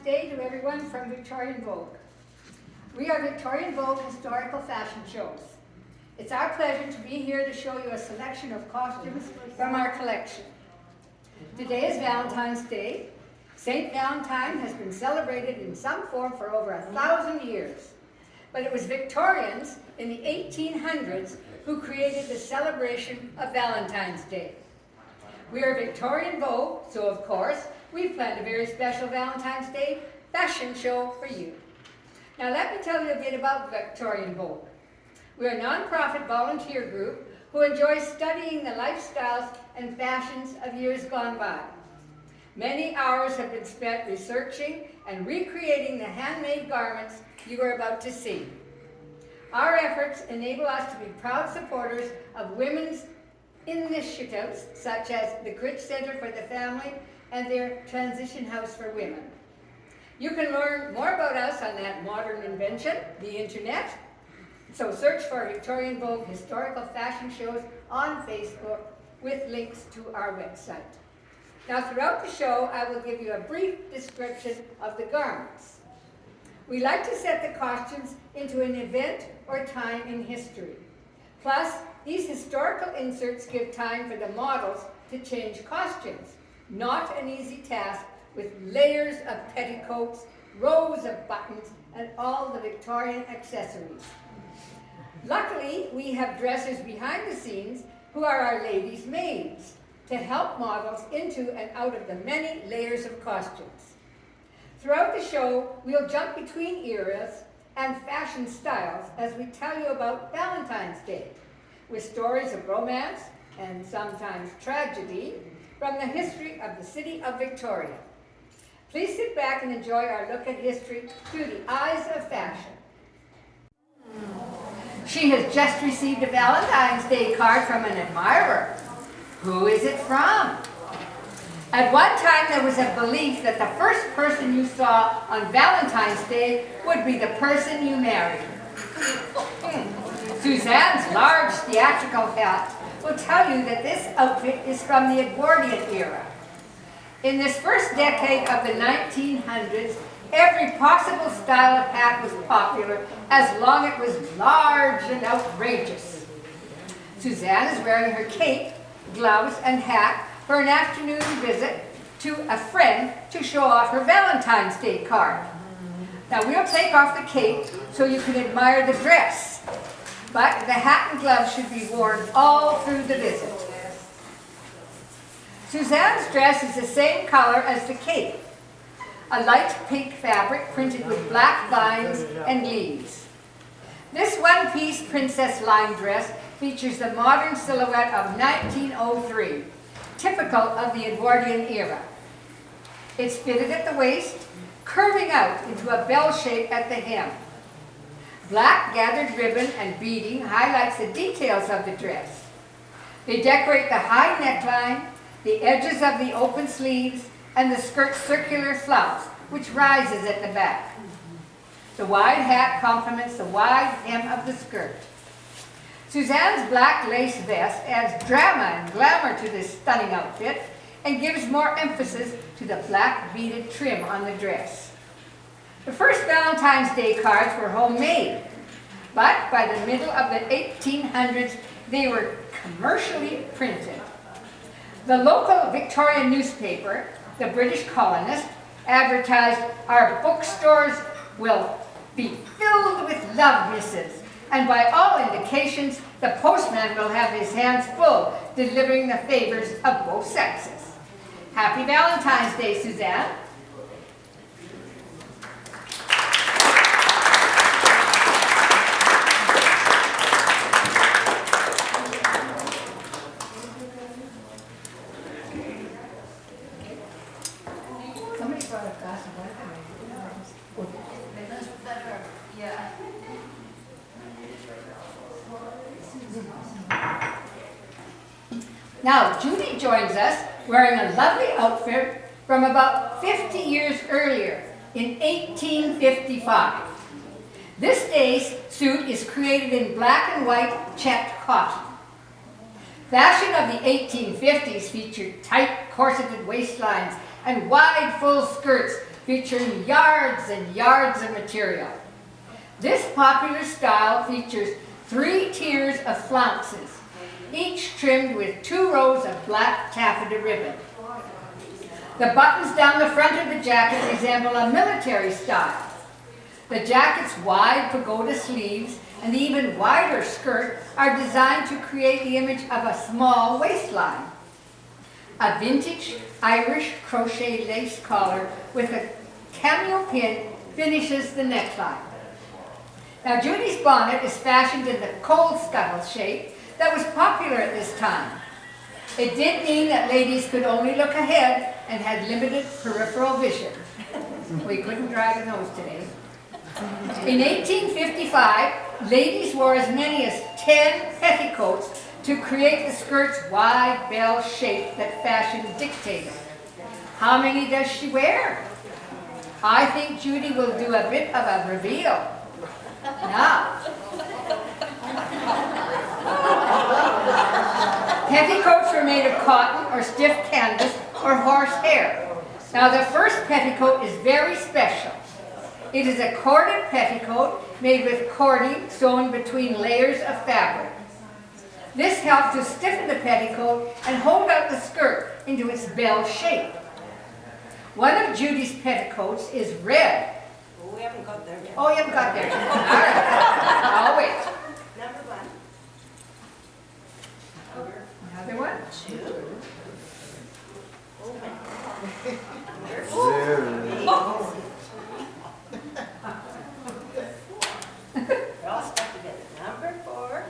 Day to everyone from Victorian Vogue. We are Victorian Vogue historical fashion shows. It's our pleasure to be here to show you a selection of costumes from our collection. Today is Valentine's Day. St. Valentine has been celebrated in some form for over 1,000 years. But it was Victorians in the 1800s who created the celebration of Valentine's Day. We are Victorian Vogue, so of course, we've planned a very special Valentine's Day fashion show for you. Now let me tell you a bit about Victorian Vogue. We're a non-profit volunteer group who enjoys studying the lifestyles and fashions of years gone by. Many hours have been spent researching and recreating the handmade garments you are about to see. Our efforts enable us to be proud supporters of women's initiatives such as the Critch Center for the Family and their Transition House for Women. You can learn more about us on that modern invention, the internet. So search for Victorian Vogue historical fashion shows on Facebook with links to our website. Now throughout the show, I will give you a brief description of the garments. We like to set the costumes into an event or time in history. Plus, these historical inserts give time for the models to change costumes. Not an easy task with layers of petticoats, rows of buttons, and all the Victorian accessories. Luckily, we have dressers behind the scenes who are our ladies' maids to help models into and out of the many layers of costumes. Throughout the show, we'll jump between eras and fashion styles as we tell you about Valentine's Day, with stories of romance and sometimes tragedy from the history of the city of Victoria. Please sit back and enjoy our look at history through the eyes of fashion. She has just received a Valentine's Day card from an admirer. Who is it from? At one time, there was a belief that the first person you saw on Valentine's Day would be the person you married. Suzanne's large theatrical hat will tell you that this outfit is from the Edwardian era. In this first decade of the 1900s, every possible style of hat was popular as long as it was large and outrageous. Suzanne is wearing her cape, gloves, and hat for an afternoon visit to a friend to show off her Valentine's Day card. Now we'll take off the cape so you can admire the dress, but the hat and gloves should be worn all through the visit. Suzanne's dress is the same color as the cape, a light pink fabric printed with black vines and leaves. This one-piece princess line dress features the modern silhouette of 1903, typical of the Edwardian era. It's fitted at the waist, curving out into a bell shape at the hem. Black gathered ribbon and beading highlights the details of the dress. They decorate the high neckline, the edges of the open sleeves, and the skirt's circular flounce, which rises at the back. The wide hat complements the wide hem of the skirt. Suzanne's black lace vest adds drama and glamour to this stunning outfit and gives more emphasis to the black beaded trim on the dress. The first Valentine's Day cards were homemade, but by the middle of the 1800s, they were commercially printed. The local Victorian newspaper, the British Colonist, advertised, "Our bookstores will be filled with love missives, and by all indications, the postman will have his hands full delivering the favors of both sexes." Happy Valentine's Day, Suzanne. Somebody brought a glass of wine. Yeah. Now, Judy joins us wearing a lovely outfit from about 50 years earlier, in 1855. This day's suit is created in black and white checked cotton. Fashion of the 1850s featured tight corseted waistlines and wide full skirts featuring yards and yards of material. This popular style features 3 tiers of flounces, each trimmed with 2 rows of black taffeta ribbon. The buttons down the front of the jacket resemble a military style. The jacket's wide pagoda sleeves and the even wider skirt are designed to create the image of a small waistline. A vintage Irish crochet lace collar with a cameo pin finishes the neckline. Now, Judy's bonnet is fashioned in the coal scuttle shape that was popular at this time. It did mean that ladies could only look ahead and had limited peripheral vision. We couldn't drag a nose today. In 1855, ladies wore as many as 10 petticoats to create the skirt's wide bell shape that fashion dictated. How many does she wear? I think Judy will do a bit of a reveal. Now, petticoats were made of cotton or stiff canvas or horsehair. Now, the first petticoat is very special. It is a corded petticoat made with cording sewn between layers of fabric. This helped to stiffen the petticoat and hold out the skirt into its bell shape. One of Judy's petticoats is red. Oh, we haven't got there yet. Oh, you haven't got there. All right. I'll wait. Number 1. Another one. 2. They're all stuck together. Number 4.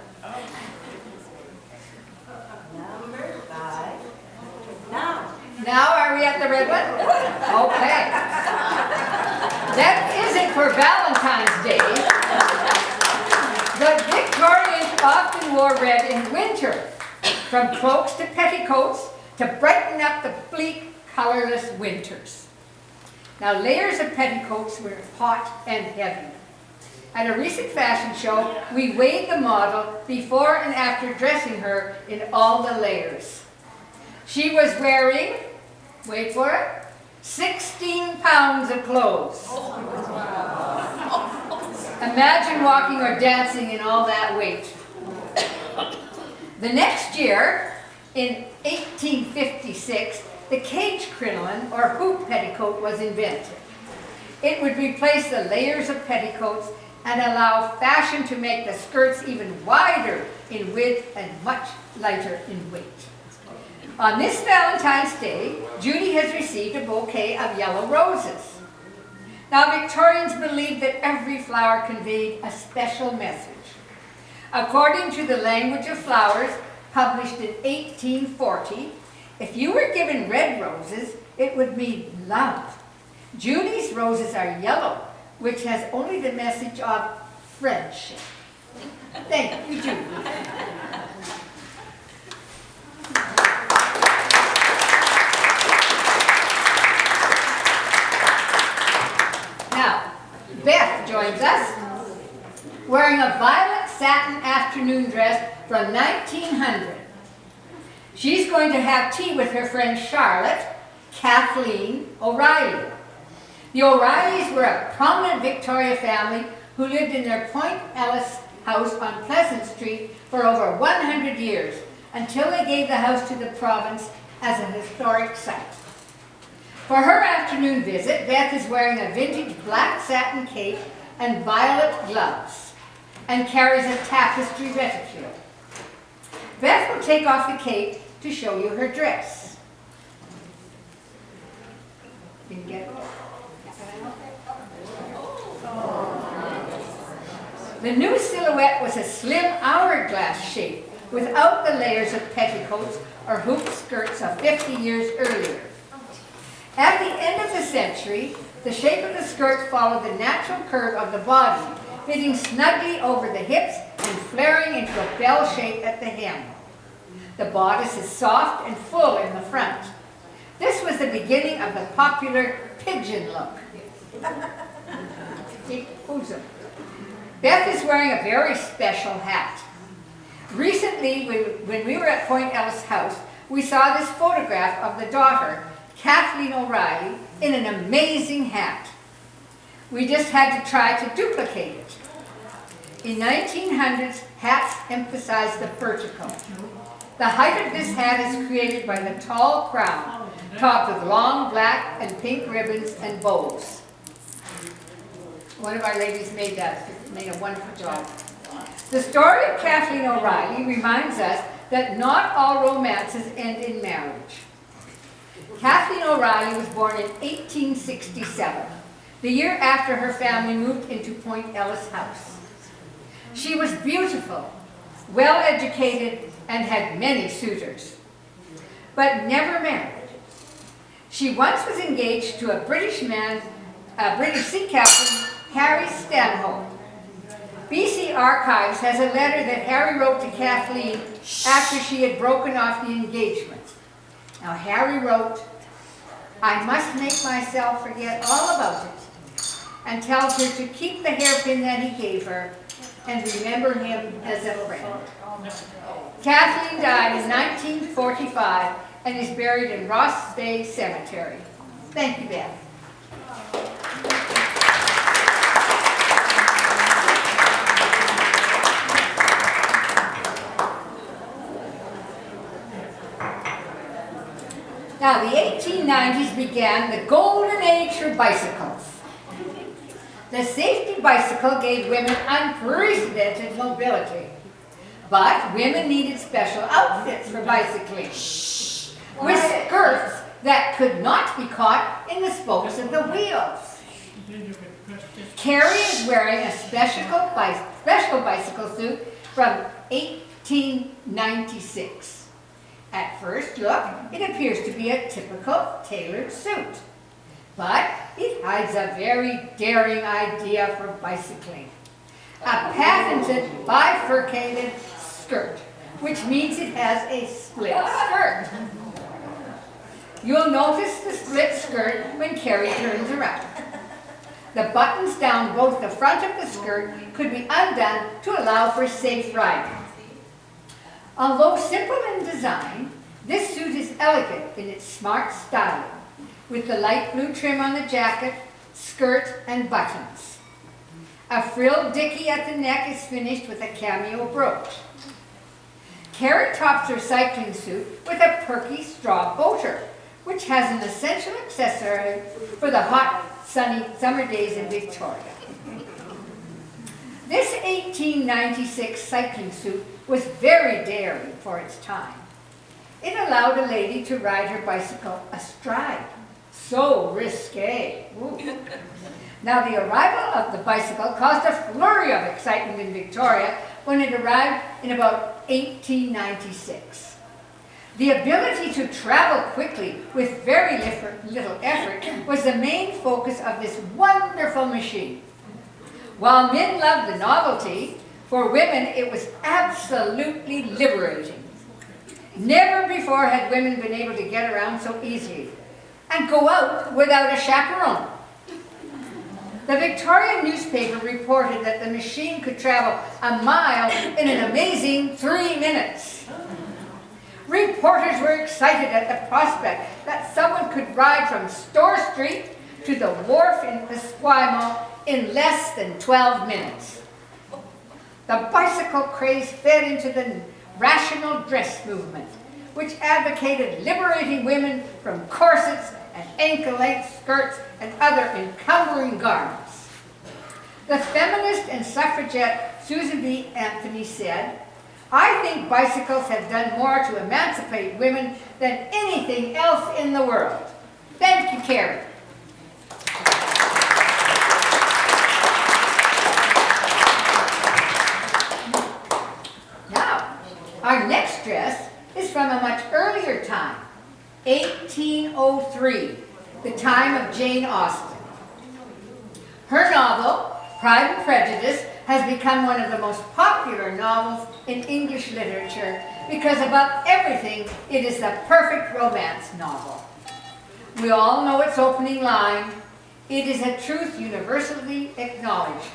Number 5. Now, are we at the red one? Okay. That isn't for Valentine's Day. The Victorians often wore red in winter, from cloaks to petticoats, to brighten up the bleak, colorless winters. Now, layers of petticoats were hot and heavy. At a recent fashion show, we weighed the model before and after dressing her in all the layers. She was wearing, wait for it, 16 pounds of clothes. Imagine walking or dancing in all that weight. The next year, in 1856, the cage crinoline or hoop petticoat was invented. It would replace the layers of petticoats and allow fashion to make the skirts even wider in width and much lighter in weight. On this Valentine's Day, Judy has received a bouquet of yellow roses. Now, Victorians believed that every flower conveyed a special message. According to the Language of Flowers, published in 1840, if you were given red roses, it would mean love. Judy's roses are yellow, which has only the message of friendship. Thank you, Judy. Now, Beth joins us, wearing a violet satin afternoon dress from 1900. She's going to have tea with her friend Charlotte, Kathleen O'Reilly. The O'Reillys were a prominent Victoria family who lived in their Point Ellis house on Pleasant Street for over 100 years, until they gave the house to the province as a historic site. For her afternoon visit, Beth is wearing a vintage black satin cape and violet gloves, and carries a tapestry reticule. Beth will take off the cape to show you her dress. You can get it. The new silhouette was a slim hourglass shape without the layers of petticoats or hoop skirts of 50 years earlier. At the end of the century, the shape of the skirt followed the natural curve of the body, fitting snugly over the hips and flaring into a bell shape at the hem. The bodice is soft and full in the front. This was the beginning of the popular pigeon look. Beth is wearing a very special hat. Recently, when we were at Point Ellis House, we saw this photograph of the daughter, Kathleen O'Reilly, in an amazing hat. We just had to try to duplicate it. In 1900s, hats emphasized the vertical. The height of this hat is created by the tall crown, topped with long black and pink ribbons and bows. One of our ladies made a wonderful job. The story of Kathleen O'Reilly reminds us that not all romances end in marriage. Kathleen O'Reilly was born in 1867, the year after her family moved into Point Ellis House. She was beautiful, well-educated, and had many suitors, but never married. She once was engaged to a British sea captain, Harry Stanhope. BC Archives has a letter that Harry wrote to Kathleen after she had broken off the engagement. Now Harry wrote, "I must make myself forget all about it," and tells her to keep the hairpin that he gave her and remember him as a friend. Kathleen died in 1945 and is buried in Ross Bay Cemetery. Thank you, Beth. Now, the 1890s began the golden age for bicycles. The safety bicycle gave women unprecedented mobility. But women needed special outfits for bicycling, with skirts that could not be caught in the spokes of the wheels. Carrie is wearing a special bicycle suit from 1896. At first look, it appears to be a typical tailored suit, but it hides a very daring idea for bicycling. A patented bifurcated skirt, which means it has a split skirt. You'll notice the split skirt when Carrie turns around. The buttons down both the front of the skirt could be undone to allow for safe riding. Although simple in design, this suit is elegant in its smart styling, with the light blue trim on the jacket, skirt, and buttons. A frilled dicky at the neck is finished with a cameo brooch. Carrie tops her cycling suit with a perky straw boater, which has an essential accessory for the hot, sunny summer days in Victoria. This 1896 cycling suit was very daring for its time. It allowed a lady to ride her bicycle astride. So risque. Ooh. Now, the arrival of the bicycle caused a flurry of excitement in Victoria when it arrived in about 1896. The ability to travel quickly with very little effort was the main focus of this wonderful machine. While men loved the novelty, for women it was absolutely liberating. Never before had women been able to get around so easily and go out without a chaperone. The Victorian newspaper reported that the machine could travel a mile in an amazing 3 minutes. Reporters were excited at the prospect that someone could ride from Store Street to the wharf in Esquimalt in less than 12 minutes. The bicycle craze fed into the rational dress movement, which advocated liberating women from corsets and ankle-length skirts and other encumbering garments. The feminist and suffragette Susan B. Anthony said, "I think bicycles have done more to emancipate women than anything else in the world." Thank you, Carrie. Now, our next dress is from a much earlier time, 1803, the time of Jane Austen. Her novel, Pride and Prejudice, has become one of the most popular novels in English literature because above everything, it is the perfect romance novel. We all know its opening line, "It is a truth universally acknowledged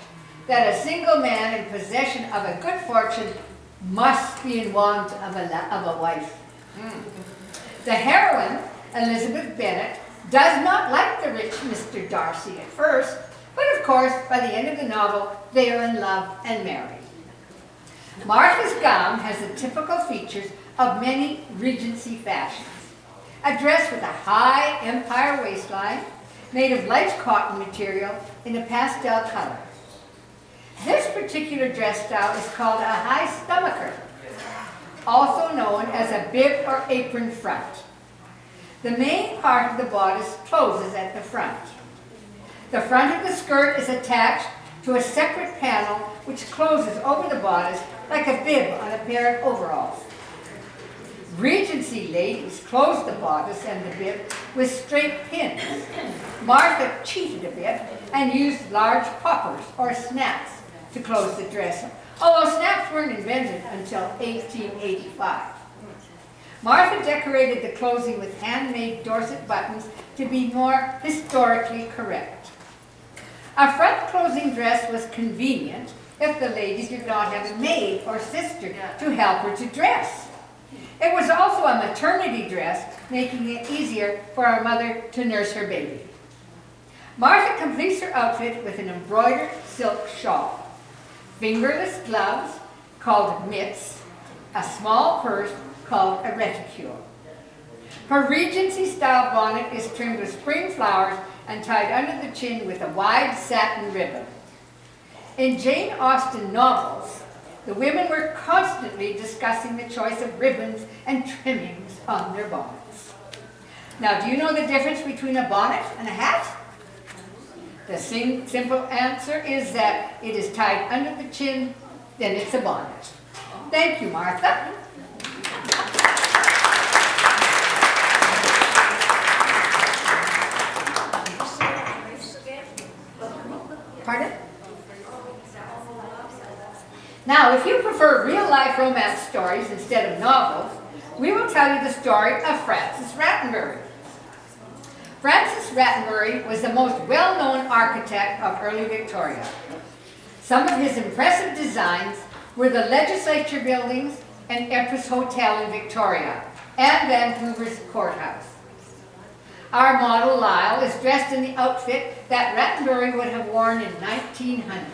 that a single man in possession of a good fortune must be in want of a wife." The heroine, Elizabeth Bennet, does not like the rich Mr. Darcy at first, but of course, by the end of the novel, they are in love and married. Martha's gown has the typical features of many Regency fashions. A dress with a high empire waistline, made of light cotton material in a pastel color. This particular dress style is called a high stomacher, also known as a bib or apron front. The main part of the bodice closes at the front. The front of the skirt is attached to a separate panel which closes over the bodice like a bib on a pair of overalls. Regency ladies closed the bodice and the bib with straight pins. Martha cheated a bit and used large poppers or snaps to close the dress, although snaps weren't invented until 1885. Martha decorated the closing with handmade Dorset buttons to be more historically correct. A front closing dress was convenient if the lady did not have a maid or sister to help her to dress. It was also a maternity dress, making it easier for a mother to nurse her baby. Martha completes her outfit with an embroidered silk shawl, fingerless gloves called mitts, a small purse called a reticule. Her Regency-style bonnet is trimmed with spring flowers and tied under the chin with a wide satin ribbon. In Jane Austen novels, the women were constantly discussing the choice of ribbons and trimmings on their bonnets. Now, do you know the difference between a bonnet and a hat? The simple answer is that it is tied under the chin, then it's a bonnet. Thank you, Martha. Pardon? Now, if you prefer real-life romance stories instead of novels, we will tell you the story of Francis Rattenbury. Francis Rattenbury was the most well-known architect of early Victoria. Some of his impressive designs were the Legislature Buildings and Empress Hotel in Victoria, and Vancouver's courthouse. Our model, Lyle, is dressed in the outfit that Rattenbury would have worn in 1900.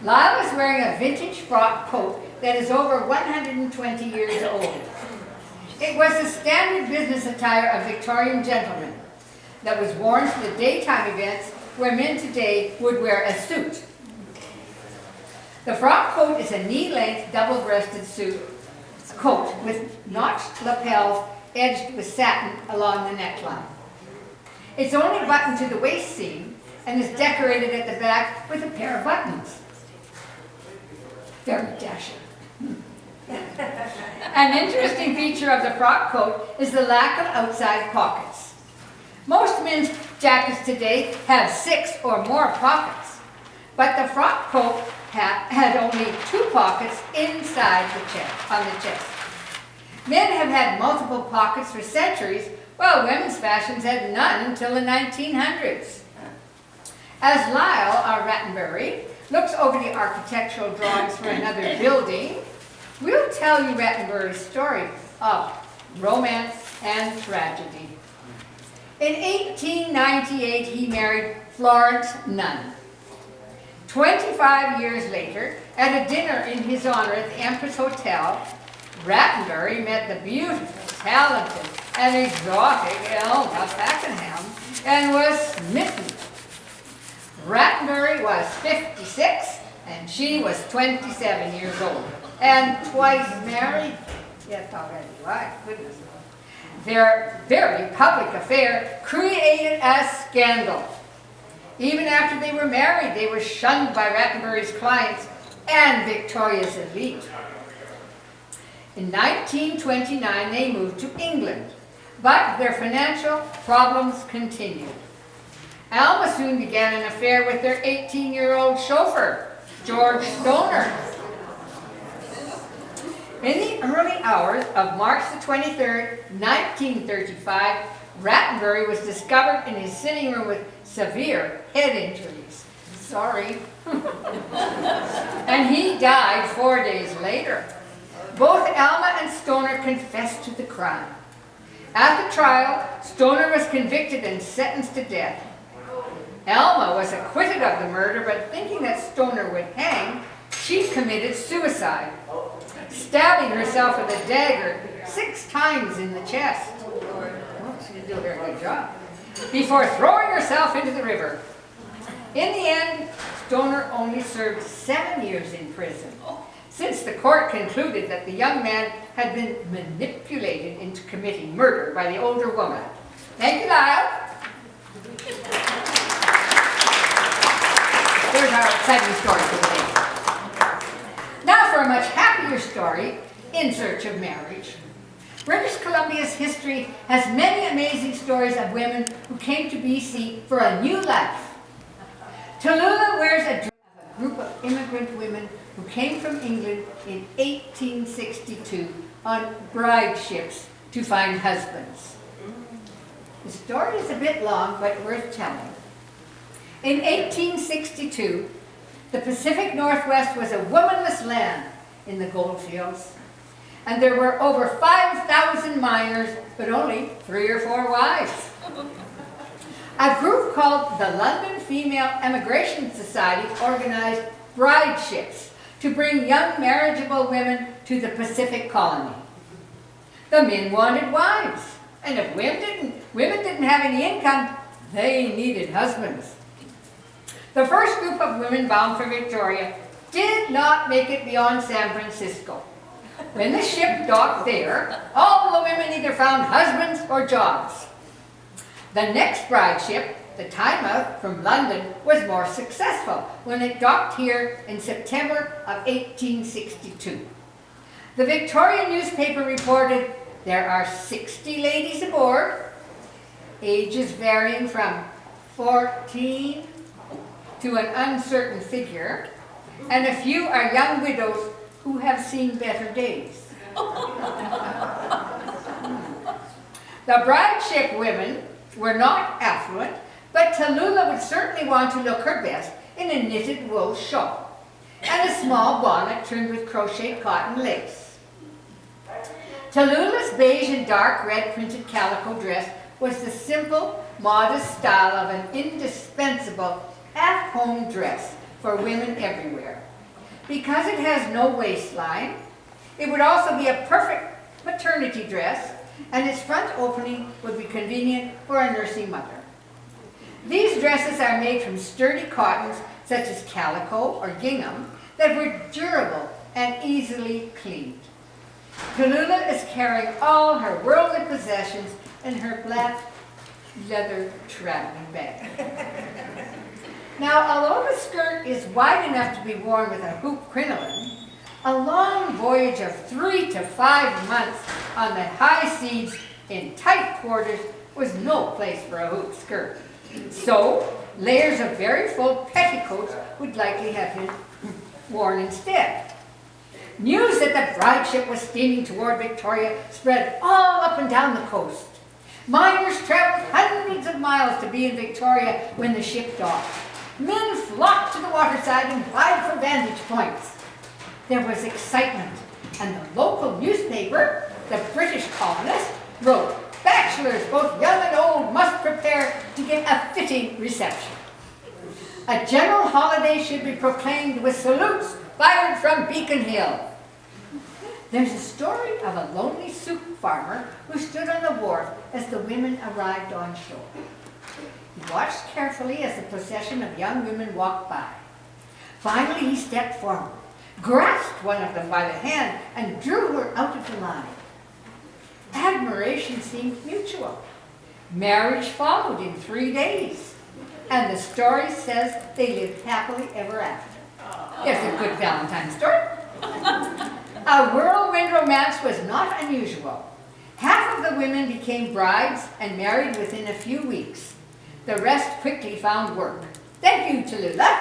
Lyle is wearing a vintage frock coat that is over 120 years old. It was the standard business attire of Victorian gentlemen that was worn to the daytime events where men today would wear a suit. The frock coat is a knee-length, double-breasted coat with notched lapels edged with satin along the neckline. It's only buttoned to the waist seam and is decorated at the back with a pair of buttons. Very dashing. An interesting feature of the frock coat is the lack of outside pockets. Most men's jackets today have 6 or more pockets, but the frock coat had only 2 pockets inside the chest, on the chest. Men have had multiple pockets for centuries, while women's fashions had none until the 1900s. As Lyle, our Rattenbury, looks over the architectural drawings for another building, we'll tell you Rattenbury's story of romance and tragedy. In 1898, he married Florence Nunn. 25 years later, at a dinner in his honor at the Empress Hotel, Rattenbury met the beautiful, talented, and exotic Elma Pakenham and was smitten. Rattenbury was 56 and she was 27 years old and twice married. Yes, already, my goodness. Their very public affair created a scandal. Even after they were married, they were shunned by Rattenbury's clients and Victoria's elite. In 1929, they moved to England, but their financial problems continued. Alma soon began an affair with their 18-year-old chauffeur, George Stoner. In the early hours of March the 23rd, 1935, Rattenbury was discovered in his sitting room with severe head injuries. Sorry. And he died 4 days later. Both Alma and Stoner confessed to the crime. At the trial, Stoner was convicted and sentenced to death. Alma was acquitted of the murder, but thinking that Stoner would hang, she committed suicide, stabbing herself with a dagger 6 times in the chest. Well, she didn't do a very good job. Before throwing herself into the river. In the end, Stoner only served 7 years in prison, since the court concluded that the young man had been manipulated into committing murder by the older woman. Thank you, Lyle. There's our exciting story for the day. Now for a much happier story, In Search of Marriage. British Columbia's history has many amazing stories of women who came to BC for a new life. Tallulah wears a dress of a group of immigrant women who came from England in 1862 on bride ships to find husbands. The story is a bit long, but worth telling. In 1862, the Pacific Northwest was a womanless land in the goldfields, and there were over 5,000 miners, but only 3 or 4 wives. A group called the London Female Emigration Society organized bride ships to bring young marriageable women to the Pacific colony. The men wanted wives, and if women didn't have any income, they needed husbands. The first group of women bound for Victoria did not make it beyond San Francisco. When the ship docked there, all the women either found husbands or jobs. The next bride ship, the Tynemouth from London, was more successful when it docked here in September of 1862. The Victorian newspaper reported there are 60 ladies aboard, ages varying from 14 to an uncertain figure, and a few are young widows who have seen better days. The bride ship women were not affluent, but Tallulah would certainly want to look her best in a knitted wool shawl and a small bonnet trimmed with crocheted cotton lace. Tallulah's beige and dark red printed calico dress was the simple, modest style of an indispensable at-home dress for women everywhere. Because it has no waistline, it would also be a perfect maternity dress, and its front opening would be convenient for a nursing mother. These dresses are made from sturdy cottons such as calico or gingham that were durable and easily cleaned. Tallulah is carrying all her worldly possessions in her black leather traveling bag. Now, although the skirt is wide enough to be worn with a hoop crinoline, a long voyage of 3 to 5 months on the high seas in tight quarters was no place for a hoop skirt. So, layers of very full petticoats would likely have been worn instead. News that the bride ship was steaming toward Victoria spread all up and down the coast. Miners traveled hundreds of miles to be in Victoria when the ship docked. Men flocked to the waterside and vied for vantage points. There was excitement, and the local newspaper, the British Colonist, wrote, "Bachelors, both young and old, must prepare to get a fitting reception. A general holiday should be proclaimed with salutes fired from Beacon Hill." There's a story of a lonely soup farmer who stood on the wharf as the women arrived on shore. He watched carefully as the procession of young women walked by. Finally, he stepped forward, grasped one of them by the hand, and drew her out of the line. Admiration seemed mutual. Marriage followed in 3 days, and the story says they lived happily ever after. There's a good Valentine's story. A whirlwind romance was not unusual. Half of the women became brides and married within a few weeks. The rest quickly found work. Thank you, Tallulah.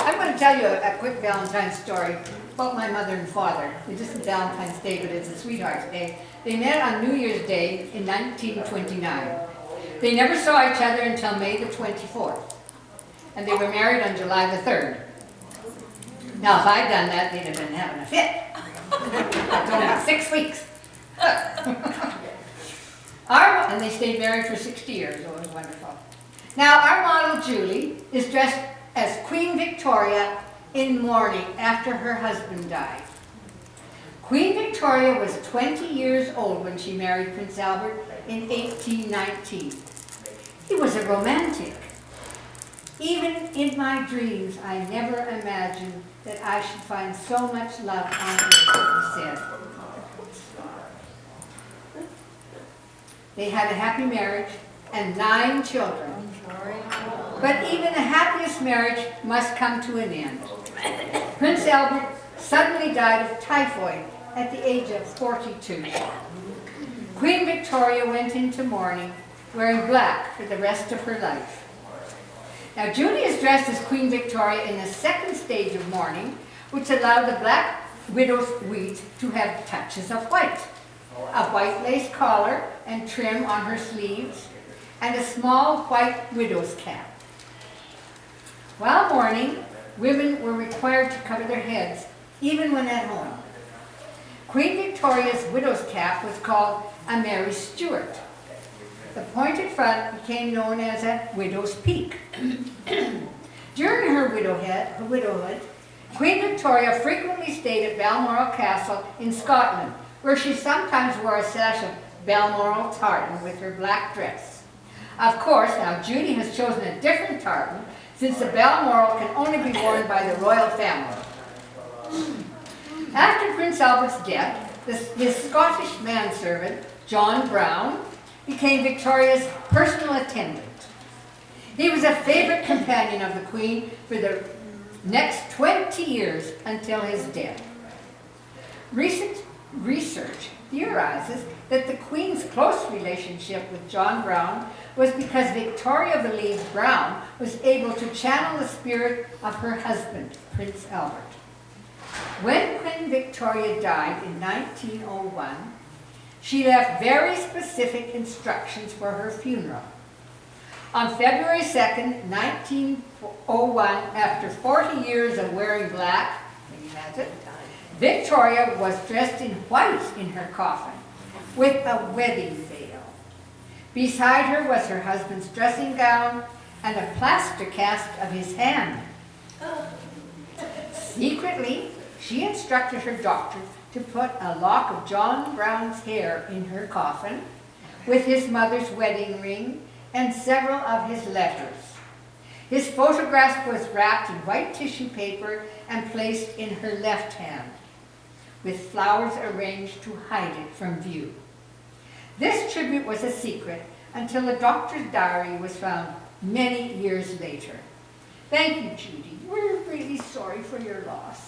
I'm going to tell you a quick Valentine's story about my mother and father. It isn't Valentine's Day, but it's a sweetheart's day. They met on New Year's Day in 1929. They never saw each other until May the 24th, and they were married on July the 3rd. Now, if I'd done that, they'd have been having a fit. It's only 6 weeks. And they stayed married for 60 years. It was wonderful. Now, our model, Julie, is dressed as Queen Victoria in mourning after her husband died. Queen Victoria was 20 years old when she married Prince Albert in 1819. He was a romantic. Even in my dreams, I never imagined that I should find so much love on earth, he said. They had a happy marriage and 9 children. But even the happiest marriage must come to an end. Prince Albert suddenly died of typhoid at the age of 42. Queen Victoria went into mourning, wearing black for the rest of her life. Now, Julie is dressed as Queen Victoria in the second stage of mourning, which allowed the black widow's weeds to have touches of white. A white lace collar and trim on her sleeves, and a small white widow's cap. While mourning, women were required to cover their heads, even when at home. Queen Victoria's widow's cap was called a Mary Stuart. The pointed front became known as a widow's peak. During her widowhood, Queen Victoria frequently stayed at Balmoral Castle in Scotland, where she sometimes wore a sash of Balmoral tartan with her black dress. Of course, now Judy has chosen a different tartan, since the Balmoral can only be worn by the royal family. After Prince Albert's death, his Scottish manservant, John Brown, became Victoria's personal attendant. He was a favorite companion of the Queen for the next 20 years until his death. Recent research theorizes that the Queen's close relationship with John Brown was because Victoria believed Brown was able to channel the spirit of her husband, Prince Albert. When Queen Victoria died in 1901, she left very specific instructions for her funeral. On February 2nd, 1901, after 40 years of wearing black, Victoria was dressed in white in her coffin, with a wedding veil. Beside her was her husband's dressing gown and a plaster cast of his hand. Secretly, she instructed her doctor to put a lock of John Brown's hair in her coffin, with his mother's wedding ring and several of his letters. His photograph was wrapped in white tissue paper and placed in her left hand, with flowers arranged to hide it from view. This tribute was a secret until a doctor's diary was found many years later. Thank you, Judy. We're really sorry for your loss.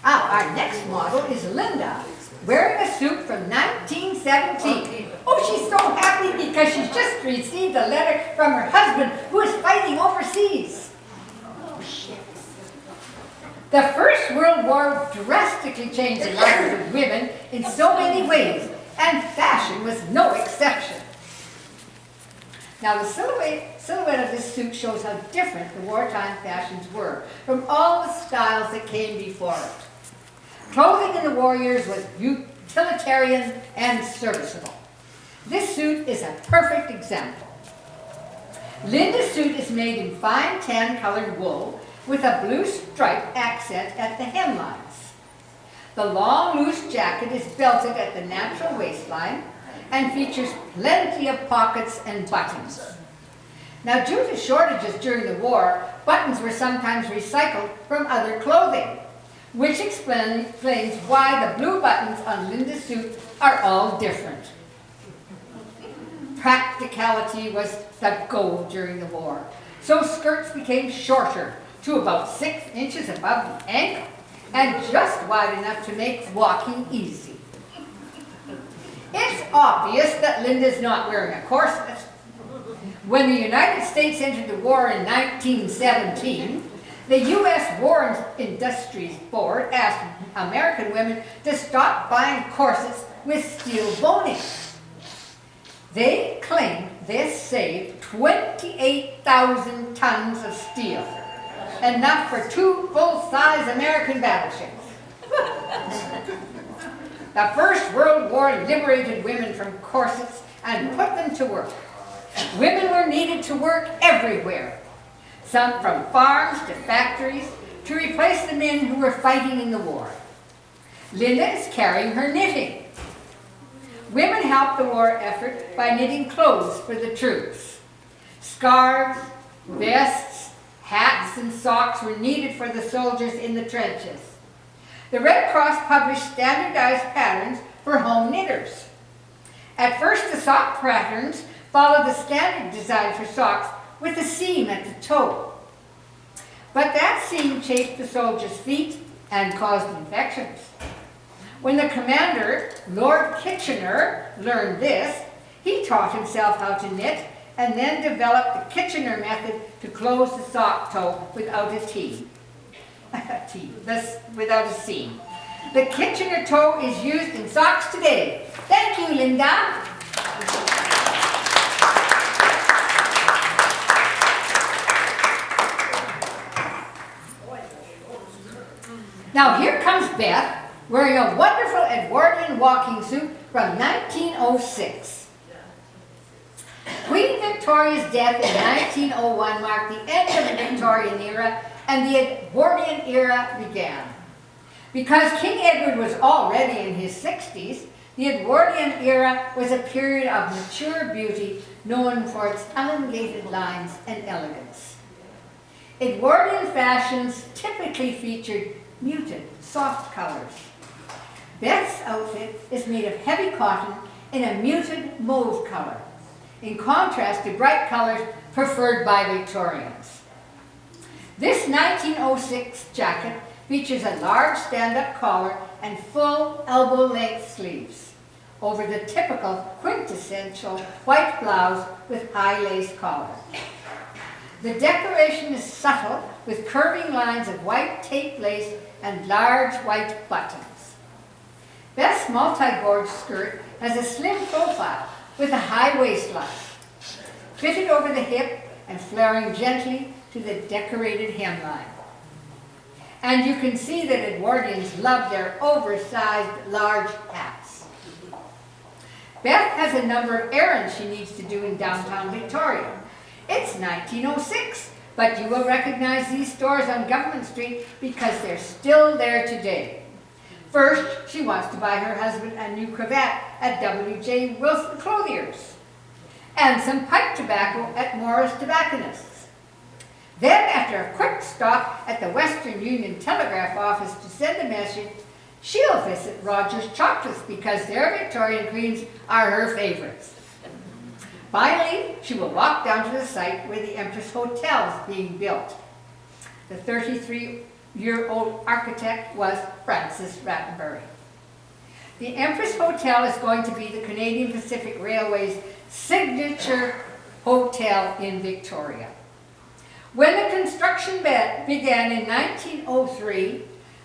Our next model is Linda, wearing a suit from 1917. Oh, she's so happy because she's just received a letter from her husband who is fighting overseas. Oh, shit. The First World War drastically changed the lives of women in so many ways, and fashion was no exception. Now, the silhouette of this suit shows how different the wartime fashions were from all the styles that came before it. Clothing in the war years was utilitarian and serviceable. This suit is a perfect example. Linda's suit is made in fine tan-colored wool with a blue striped accent at the hemlines. The long, loose jacket is belted at the natural waistline and features plenty of pockets and buttons. Now, due to shortages during the war, buttons were sometimes recycled from other clothing, which explains why the blue buttons on Linda's suit are all different. Practicality was the goal during the war, so skirts became shorter to about 6 inches above the ankle and just wide enough to make walking easy. It's obvious that Linda's not wearing a corset. When the United States entered the war in 1917, the U.S. War Industries Board asked American women to stop buying corsets with steel boning. They claim this saved 28,000 tons of steel, enough for 2 full-size American battleships. The First World War liberated women from corsets and put them to work. Women were needed to work everywhere, some from farms to factories, to replace the men who were fighting in the war. Linda is carrying her knitting. Women helped the war effort by knitting clothes for the troops. Scarves, vests, hats, and socks were needed for the soldiers in the trenches. The Red Cross published standardized patterns for home knitters. At first, the sock patterns followed the standard design for socks with a seam at the toe. But that seam chafed the soldiers' feet and caused infections. When the commander, Lord Kitchener, learned this, he taught himself how to knit and then developed the Kitchener method to close the sock toe without a without a seam. The Kitchener toe is used in socks today. Thank you, Linda. Now here comes Beth, wearing a wonderful Edwardian walking suit from 1906. Queen Victoria's death in 1901 marked the end of the Victorian era and the Edwardian era began. Because King Edward was already in his 60s, the Edwardian era was a period of mature beauty known for its elongated lines and elegance. Edwardian fashions typically featured muted, soft colors. Beth's outfit is made of heavy cotton in a muted mauve color, in contrast to bright colors preferred by Victorians. This 1906 jacket features a large stand-up collar and full elbow-length sleeves over the typical quintessential white blouse with high lace collar. The decoration is subtle with curving lines of white tape lace and large white buttons. Beth's multi-gorge skirt has a slim profile with a high waistline, fitted over the hip and flaring gently to the decorated hemline. And you can see that Edwardians love their oversized large hats. Beth has a number of errands she needs to do in downtown Victoria. It's 1906, but you will recognize these stores on Government Street because they're still there today. First, she wants to buy her husband a new cravat at W.J. Wilson Clothier's and some pipe tobacco at Morris Tobacconists. Then, after a quick stop at the Western Union Telegraph Office to send a message, she'll visit Rogers Chocolates because their Victorian creams are her favorites. Finally, she will walk down to the site where the Empress Hotel is being built. The 33-year-old architect was Francis Rattenbury. The Empress Hotel is going to be the Canadian Pacific Railway's signature hotel in Victoria. When the construction began in 1903,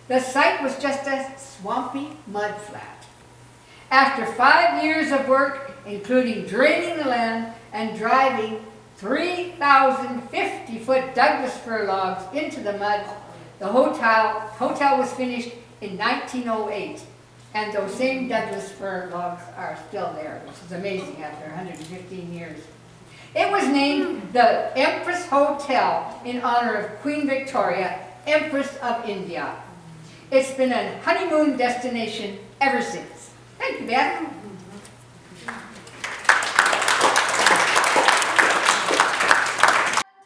the site was just a swampy mudflat. After 5 years of work, including draining the land and driving 3,050-foot Douglas fir logs into the mud, the hotel was finished in 1908. And those same Douglas fir logs are still there, which is amazing after 115 years. It was named the Empress Hotel in honor of Queen Victoria, Empress of India. It's been a honeymoon destination ever since. Thank you, Beth.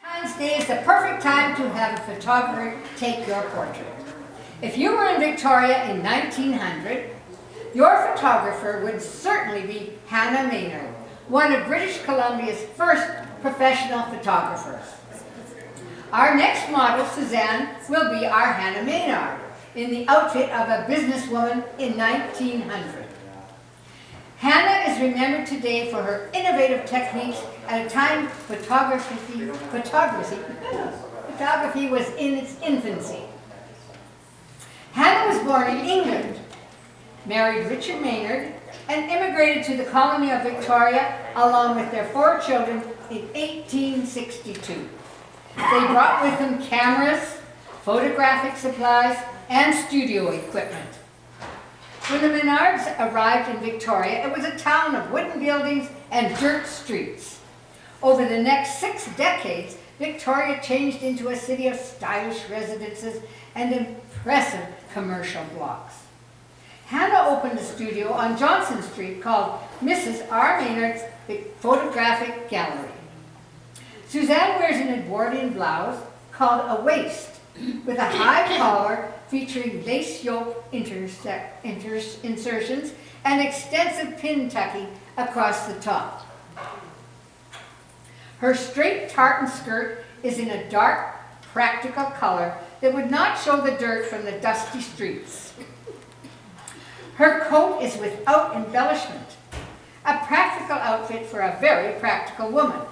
Valentine's Day is the perfect time to have a photographer take your portrait. If you were in Victoria in 1900, your photographer would certainly be Hannah Maynard, one of British Columbia's first professional photographers. Our next model, Suzanne, will be our Hannah Maynard in the outfit of a businesswoman in 1900. Hannah is remembered today for her innovative techniques at a time photography was in its infancy. Hannah was born in England, married Richard Maynard, and immigrated to the colony of Victoria along with their 4 children in 1862. They brought with them cameras, photographic supplies, and studio equipment. When the Menards arrived in Victoria, it was a town of wooden buildings and dirt streets. Over the next 6 decades, Victoria changed into a city of stylish residences and impressive commercial blocks. Hannah opened a studio on Johnson Street called Mrs. R. Maynard's Photographic Gallery. Suzanne wears an Edwardian blouse called a waist with a high collar featuring lace yoke insertions and extensive pin tucking across the top. Her straight tartan skirt is in a dark, practical color that would not show the dirt from the dusty streets. Her coat is without embellishment, a practical outfit for a very practical woman.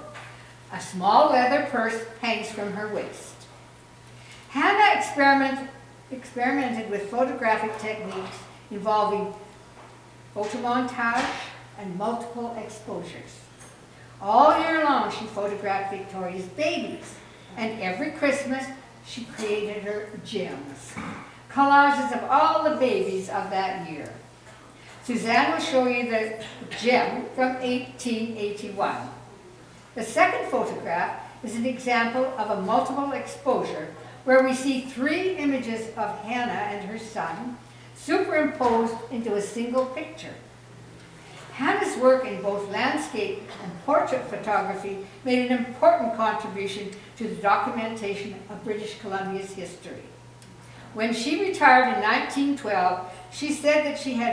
A small leather purse hangs from her waist. Hannah experimented with photographic techniques involving photomontage and multiple exposures. All year long she photographed Victoria's babies, and every Christmas she created her gems, collages of all the babies of that year. Suzanne will show you the gem from 1881. The second photograph is an example of a multiple exposure where we see 3 images of Hannah and her son superimposed into a single picture. Hannah's work in both landscape and portrait photography made an important contribution to the documentation of British Columbia's history. When she retired in 1912, she said that she had